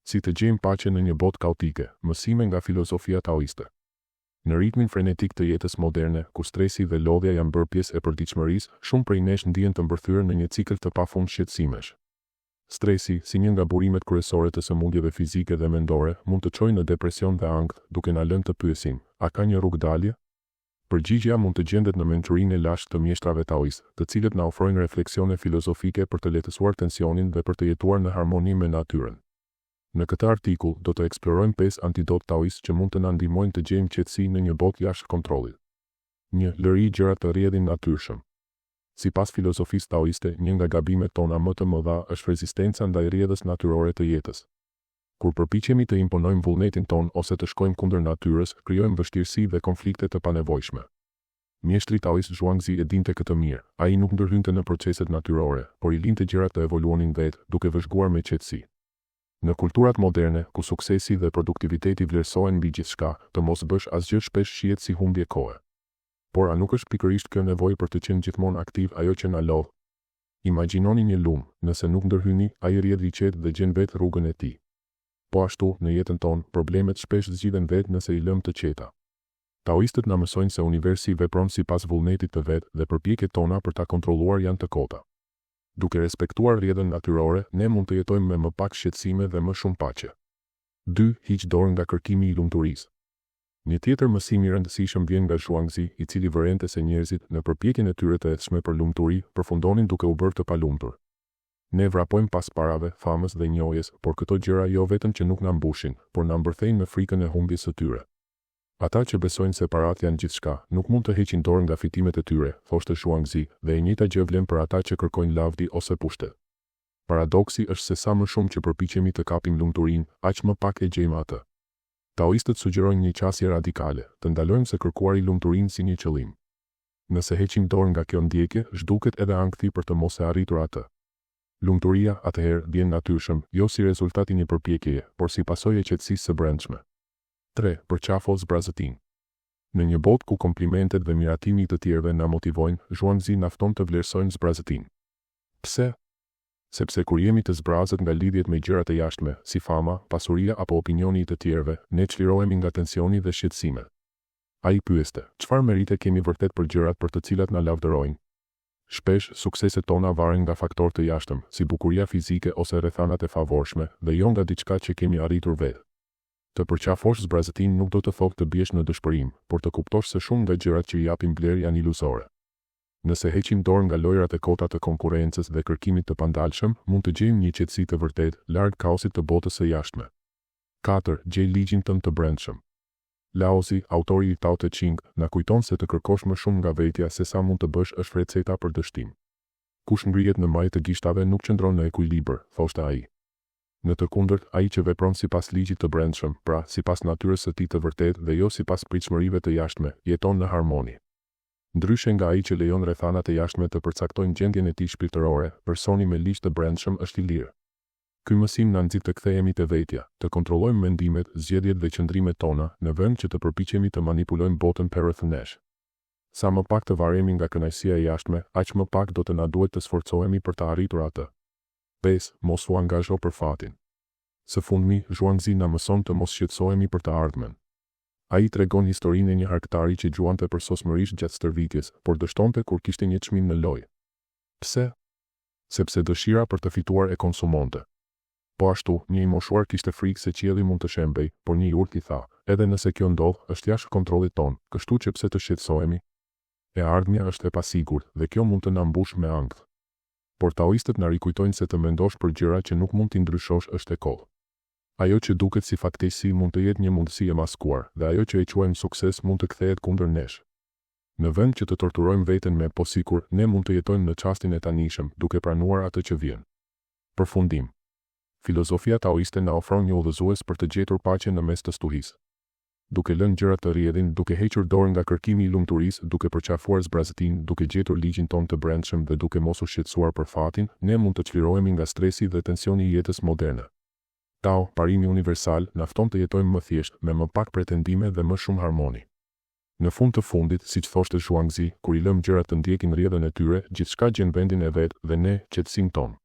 Si të gjejmë paqen në një botë kaotike, mësime nga filozofia taoiste. Në ritmin frenetik të jetës moderne, ku stresi dhe lodhja janë bërë pjesë e përditshmërisë, shumë prej nesh ndihen të mbërthyer në një cikël të pafund shqetësimesh. Stresi, si një nga burimet kryesore të sëmundjeve fizike dhe mendore, mund të çojë në depresion dhe ankth, duke na lënë të pyesim: a ka një rrugë dalje? Përgjigjja mund të gjendet në mençurinë e lashtë të mjeshtrave taoist, të cilët na ofrojnë refleksione filozofike për të lehtësuar tensionin dhe për të jetuar në harmoni me natyrën. Në këtë artikull do të eksplorojmë 5 antidot taoist që mund të na ndihmojnë të gjejmë qetësi në një botë jashtë kontrollit. 1. Lëri gjërat të rrjedhin natyrshëm. Sipas filozofisë taoiste, një nga gabimet tona më të mëdha është rezistenca ndaj rrjedhës natyrore të jetës. Kur përpiqemi të imponojmë vullnetin ton ose të shkojmë kundër natyrës, krijojmë vështirësi dhe konflikte të panevojshme. Mjeshtri taoist Zhuangzi e dinte këtë mirë. Ai nuk ndërhynte në proceset natyrore, por i linte gjërat të evoluonin vetë, duke vëzhguar me qetësi. Në kulturat moderne, ku suksesi dhe produktiviteti vlerësohen mbi gjithçka, të mos bësh asgjë shpesh shihet si humbje kohe. Por a nuk është pikërisht kjo nevojë për të qenë gjithmonë aktiv ajo që na lodh? Imagjinoni një lum, nëse nuk ndërhyni, ai rrjedh i qetë dhe gjen vetë rrugën e tij. Po ashtu, në jetën tonë, problemet shpesh zgjidhen vetë nëse i lëmë të qeta. Taoistët na mësojnë se universi vepron sipas vullnetit të vet dhe përpjekjet tona për ta kontrolluar janë të kota. Duke respektuar rrjedhën natyrore, ne mund të jetojmë me më pak shqetësime dhe më shumë paqe. 2. Hiq dorën nga kërkimi i lumturisë. Një tjetër mësim i rëndësishëm vjen nga Zhuangzi, i cili vërente se njerëzit, në përpjekjen e tyre të etshme për lumturi, përfundonin duke u bërë të palumtur. Ne vrapojmë pas parave, famës dhe njohjes, por këto gjëra jo vetëm që nuk na mbushin, por na mbërthejnë me frikën e humbjes së tyre. Ata që besojnë se parat janë gjithçka, nuk mund të heqin dorën nga fitimet e tyre, thoshte Zhuangzi, dhe e njëjta gjë vlen për ata që kërkojnë lavdi ose pushtet. Paradoksi është se sa më shumë që përpiqemi të kapim lumturinë, aq më pak e gjejmë atë. Taoistët sugjerojnë një qasje radikale, të ndalojmë se kërkuari lumturinë si një qëllim. Nëse heqim dorën nga kjo ndjekje, zhduket edhe ankthi për të mos e arritur atë. Lumturia, atëherë, vjen natyrshëm, jo si rezultati një përpjekjeje, por si pasojë e qetësisë së brendshme. 3. Përqafo zbrazëtin. Në një botë ku komplimentet dhe miratimi të tjerëve na motivojnë, Zhuangzi na fton të vlerësojmë zbrazëtin. Pse? Sepse kur jemi të zbrazët nga lidhjet me gjërat e jashtme, si fama, pasuria apo opinioni i të tjerëve, ne çlirohemi nga tensioni dhe shqetësimet. Ai pyeste: çfarë merite kemi vërtet për gjërat për të cilat na lavdërojnë? Shpesh, sukseset tona varen nga faktorë të jashtëm, si bukuria fizike ose rrethanat e favorshme, dhe jo nga diçka që kemi arritur vetë. Të përqafosh zbrazëtin nuk do të thotë të biesh në dëshpërim, por të kuptosh se shumë nga gjërat që i japin vlerë janë iluzore. Nëse heqim dorën nga lojrat e kota të konkurrencës dhe kërkimit të pandalshëm, mund të gjejmë një qetësi të vërtetë, larg kaosit të botës së jashtme. 4. Gjej ligjin tënd të brendshëm. Laozi, autori i Tao Te Ching, na kujton se të kërkosh më shumë nga vetja se sa mund të bësh është receta për dështim. Kush ngrihet në majë të gishtave nuk qëndron në ekuilibër, thoshte ai. Në të kundërt, ai që vepron sipas ligjit të brendshëm, pra sipas natyrës së tij të vërtetë dhe jo sipas pritshmërive të jashtme, jeton në harmoni. Ndryshe nga ai që lejon rrethanat e jashtme të përcaktojnë gjendjen e tij shpirtërore, personi me ligj të brendshëm është i lirë. Ky mësim na nxit të kthehemi te vetja, të kontrollojmë mendimet, zgjedhjet dhe qëndrimet tona, në vend që të përpiqemi të manipulojmë botën përreth nesh. Sa më pak të varemi nga kënaqësia e jashtme, aq më pak do të na duhet të sforcohemi për të arritur atë. 5. Mos u angazho për fatin. Së fundmi, Zhuangzi na mëson të mos shqetësohemi për të ardhmen. Ai tregon historinë e një harktari që gjuante për sosmërisht gjatë stërvitjes, por dështonte kur kishte një çmim në lojë. Pse? Sepse dëshira për të fituar e konsumonte. Po ashtu, një i moshuar kishte frikë se qielli mund të shembej, por një i urt i tha: edhe nëse kjo ndodh, është jashtë kontrollit ton, kështu që pse të shqetësohemi? E ardhmja është e pasigurt dhe kjo mund të na mbush me ankth. Por taoistët na rikujtojnë se të mendosh për gjëra që nuk mund t'i ndryshosh është e kohë. Ajo që duket si fatkeqësi mund të jetë një mundësi e maskuar, dhe ajo që e quajmë sukses mund të kthehet kundër nesh. Në vend që të torturojmë veten me posikur, ne mund të jetojmë në çastin e tanishëm, duke pranuar atë që vjen. Përfundim. Filozofia taoiste na ofron një udhëzues për të gjetur paqen në mes të stuhisë. Duke lënë gjërat të rrjedhin, duke hequr dorën nga kërkimi i lumturisë, duke përqafuar zbrazëtin, duke gjetur ligjin ton të brendshëm dhe duke mos u shqetësuar për fatin, ne mund të çlirohemi nga stresi dhe tensioni i jetës moderne. Tao, parimi universal, na fton të jetojmë më thjesht, me më pak pretendime dhe më shumë harmoni. Në fund të fundit, siç thoshte Zhuangzi, kur i lëm gjërat të ndjekin rrjedhën e tyre, gjithçka gjen vendin e vet dhe ne qetësinë tonë.